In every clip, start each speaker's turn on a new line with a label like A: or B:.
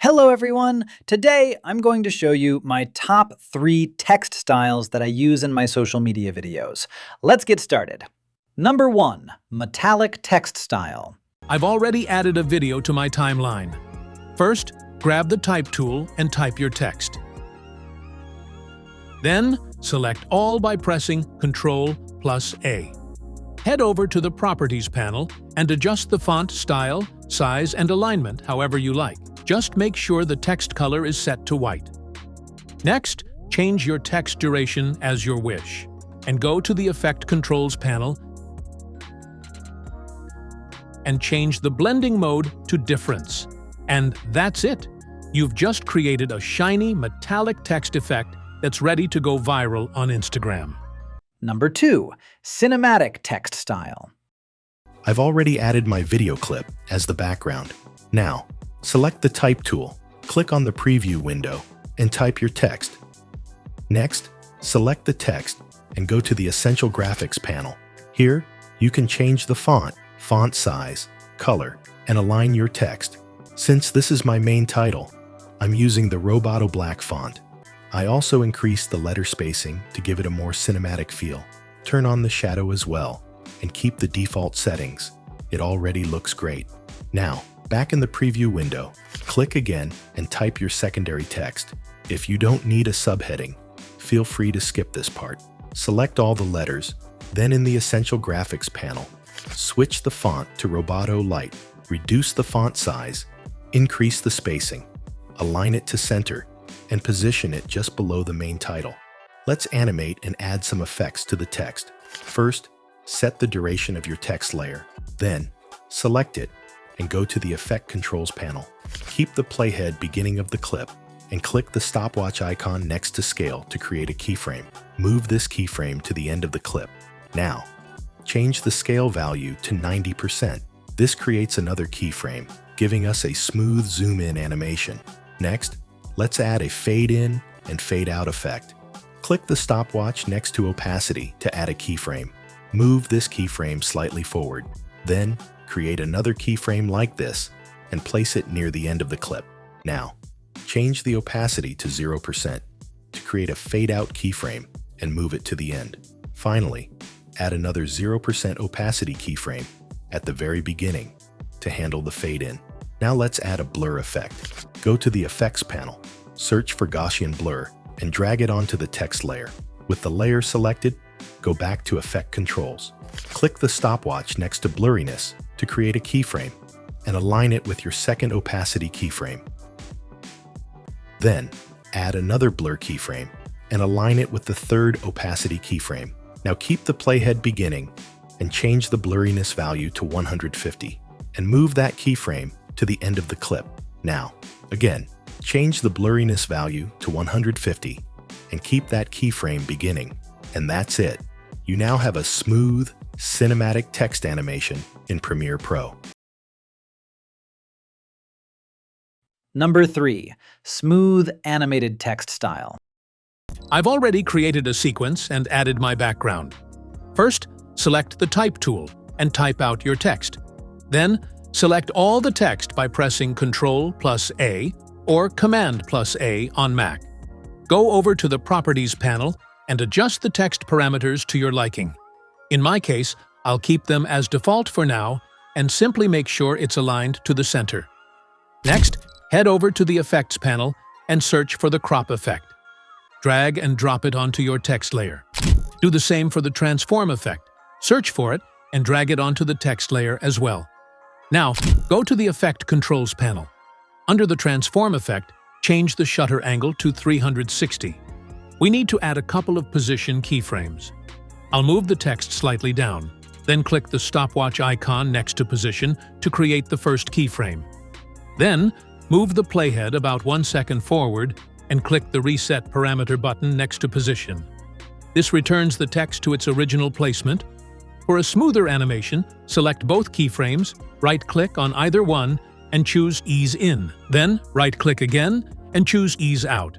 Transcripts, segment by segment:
A: Hello everyone! Today I'm going to show you my top 3 text styles that I use in my social media videos. Let's get started. Number 1. Metallic text style.
B: I've already added a video to my timeline. First, grab the Type tool and type your text. Then, select all by pressing Ctrl+A. Head over to the Properties panel and adjust the font style, size, and alignment however you like. Just make sure the text color is set to white. Next, change your text duration as your wish, and go to the Effect Controls panel and change the blending mode to Difference. And that's it! You've just created a shiny, metallic text effect that's ready to go viral on Instagram.
A: Number 2. Cinematic text style.
C: I've already added my video clip as the background. Now, select the Type tool, click on the Preview window, and type your text. Next, select the text and go to the Essential Graphics panel. Here, you can change the font size, color, and align your text. Since this is my main title, I'm using the Roboto Black font. I also increased the letter spacing to give it a more cinematic feel. Turn on the shadow as well, and keep the default settings. It already looks great. Now, back in the preview window, click again and type your secondary text. If you don't need a subheading, feel free to skip this part. Select all the letters, then in the Essential Graphics panel, switch the font to Roboto Light, reduce the font size, increase the spacing, align it to center, and position it just below the main title. Let's animate and add some effects to the text. First, set the duration of your text layer. Then, select it and go to the Effect Controls panel. Keep the playhead beginning of the clip and click the stopwatch icon next to Scale to create a keyframe. Move this keyframe to the end of the clip. Now, change the scale value to 90%. This creates another keyframe, giving us a smooth zoom-in animation. Next, let's add a fade-in and fade-out effect. Click the stopwatch next to Opacity to add a keyframe. Move this keyframe slightly forward. Then, create another keyframe like this and place it near the end of the clip. Now, change the opacity to 0% to create a fade-out keyframe and move it to the end. Finally, add another 0% opacity keyframe at the very beginning to handle the fade-in. Now let's add a blur effect. Go to the Effects panel, search for Gaussian Blur, and drag it onto the text layer. With the layer selected, go back to Effect Controls. Click the stopwatch next to Blurriness to create a keyframe and align it with your second opacity keyframe. Then, add another blur keyframe and align it with the third opacity keyframe. Now keep the playhead beginning and change the blurriness value to 150 and move that keyframe to the end of the clip. Now, again, change the blurriness value to 150 and keep that keyframe beginning. And that's it. You now have a smooth, cinematic text animation in Premiere Pro.
A: Number 3. Smooth animated text style.
B: I've already created a sequence and added my background. First, select the Type tool and type out your text. Then, select all the text by pressing Ctrl+A or Command+A on Mac. Go over to the Properties panel and adjust the text parameters to your liking. In my case, I'll keep them as default for now and simply make sure it's aligned to the center. Next, head over to the Effects panel and search for the Crop effect. Drag and drop it onto your text layer. Do the same for the Transform effect. Search for it and drag it onto the text layer as well. Now, go to the Effect Controls panel. Under the Transform effect, change the shutter angle to 360. We need to add a couple of position keyframes. I'll move the text slightly down, then click the stopwatch icon next to Position to create the first keyframe. Then, move the playhead about 1 second forward and click the Reset Parameter button next to Position. This returns the text to its original placement. For a smoother animation, select both keyframes, right-click on either one, and choose Ease In. Then, right-click again and choose Ease Out.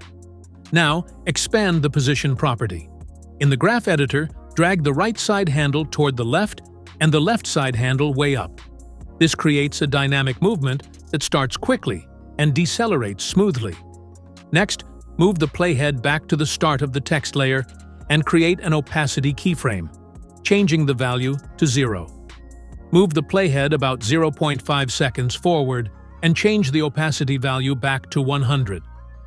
B: Now, expand the Position property. In the Graph Editor, drag the right side handle toward the left and the left side handle way up. This creates a dynamic movement that starts quickly and decelerates smoothly. Next, move the playhead back to the start of the text layer and create an opacity keyframe, changing the value to 0. Move the playhead about 0.5 seconds forward and change the opacity value back to 100.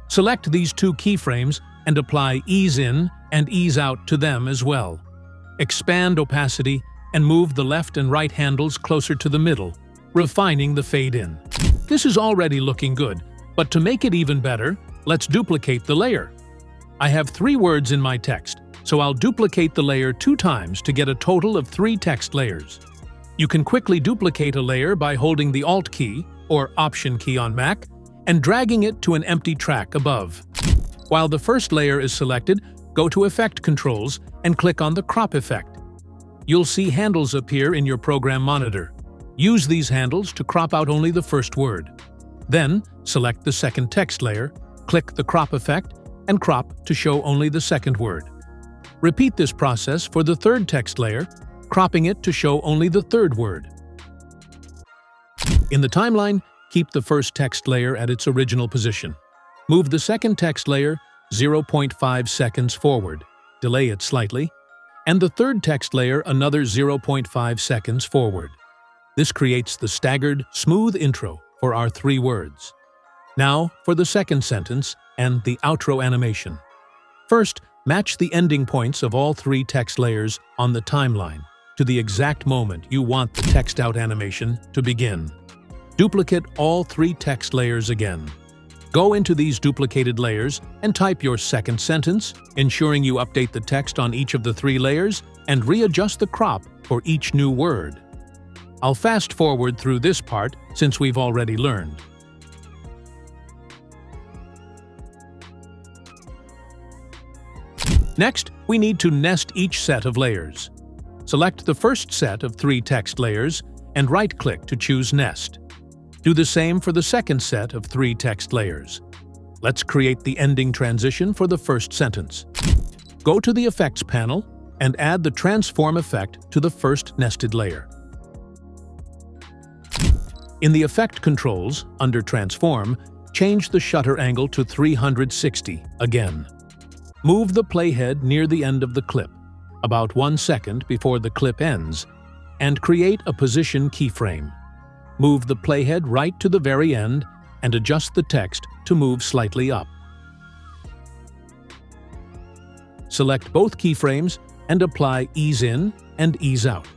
B: Select these two keyframes and apply ease in and ease out to them as well. Expand opacity and move the left and right handles closer to the middle, refining the fade in. This is already looking good, but to make it even better, let's duplicate the layer. I have 3 words in my text, so I'll duplicate the layer 2 times to get a total of 3 text layers. You can quickly duplicate a layer by holding the Alt key, or Option key on Mac, and dragging it to an empty track above. While the first layer is selected, go to Effect Controls and click on the Crop effect. You'll see handles appear in your program monitor. Use these handles to crop out only the first word. Then, select the second text layer, click the Crop effect, and crop to show only the second word. Repeat this process for the third text layer, cropping it to show only the third word. In the timeline, keep the first text layer at its original position. Move the second text layer 0.5 seconds forward, delay it slightly, and the third text layer another 0.5 seconds forward. This creates the staggered, smooth intro for our 3 words. Now for the second sentence and the outro animation. First, match the ending points of all 3 text layers on the timeline to the exact moment you want the text out animation to begin. Duplicate all 3 text layers again. Go into these duplicated layers and type your second sentence, ensuring you update the text on each of the 3 layers and readjust the crop for each new word. I'll fast forward through this part since we've already learned. Next, we need to nest each set of layers. Select the first set of 3 text layers and right-click to choose Nest. Do the same for the second set of 3 text layers. Let's create the ending transition for the first sentence. Go to the Effects panel and add the Transform effect to the first nested layer. In the Effect controls, under Transform, change the shutter angle to 360 again. Move the playhead near the end of the clip, about 1 second before the clip ends, and create a position keyframe. Move the playhead right to the very end and adjust the text to move slightly up. Select both keyframes and apply ease in and ease out.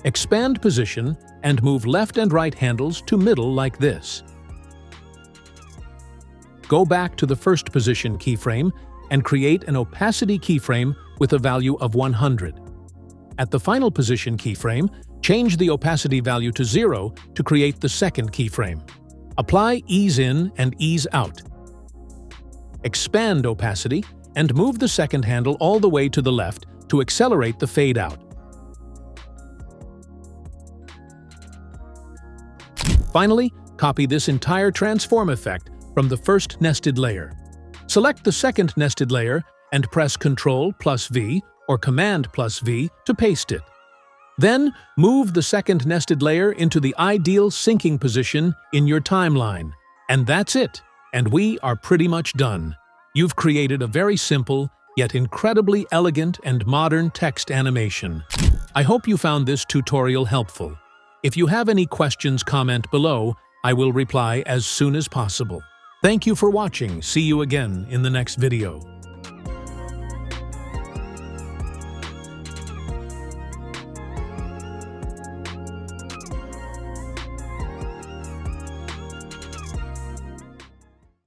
B: Expand position and move left and right handles to middle like this. Go back to the first position keyframe and create an opacity keyframe with a value of 100. At the final position keyframe, change the opacity value to 0 to create the second keyframe. Apply ease in and ease out. Expand opacity and move the second handle all the way to the left to accelerate the fade out. Finally, copy this entire transform effect from the first nested layer. Select the second nested layer and press Ctrl+V or Command+V to paste it. Then, move the second nested layer into the ideal syncing position in your timeline. And that's it, and we are pretty much done. You've created a very simple, yet incredibly elegant and modern text animation. I hope you found this tutorial helpful. If you have any questions, comment below. I will reply as soon as possible. Thank you for watching. See you again in the next video.